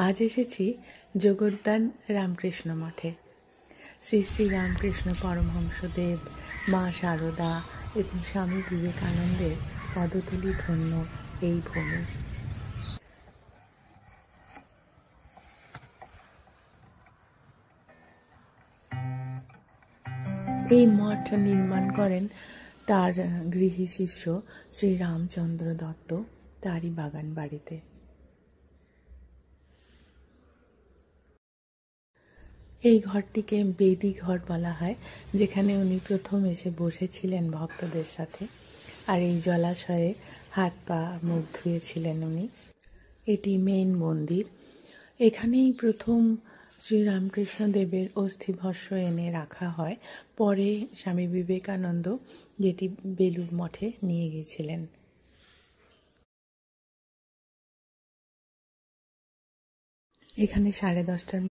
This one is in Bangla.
আজ এসেছি জগদ্দান রামকৃষ্ণ মঠে। শ্রী শ্রী রামকৃষ্ণ পরমহংসদেব, মা শারদা এবং স্বামী বিবেকানন্দের পদধূলি ধন্য এই ভূমি। এই মঠ নির্মাণ করেন তার গৃহী শিষ্য শ্রী রামচন্দ্র দত্ত তারই বাগান বাড়িতে। এই ঘরটিকে বেদি ঘর বলা হয়, যেখানে উনি প্রথম এসে বসেছিলেন ভক্তদের সাথে, আর এই জলাশয়ে হাত পা মুখ ধুয়েছিলেন উনি। এটি মেন মন্দির। এখানেই প্রথম শ্রীরামকৃষ্ণ দেবের অস্থিভস্য এনে রাখা হয়, পরে স্বামী বিবেকানন্দ যেটি বেলুড় মঠে নিয়ে গিয়েছিলেন। এখানে 10:30টার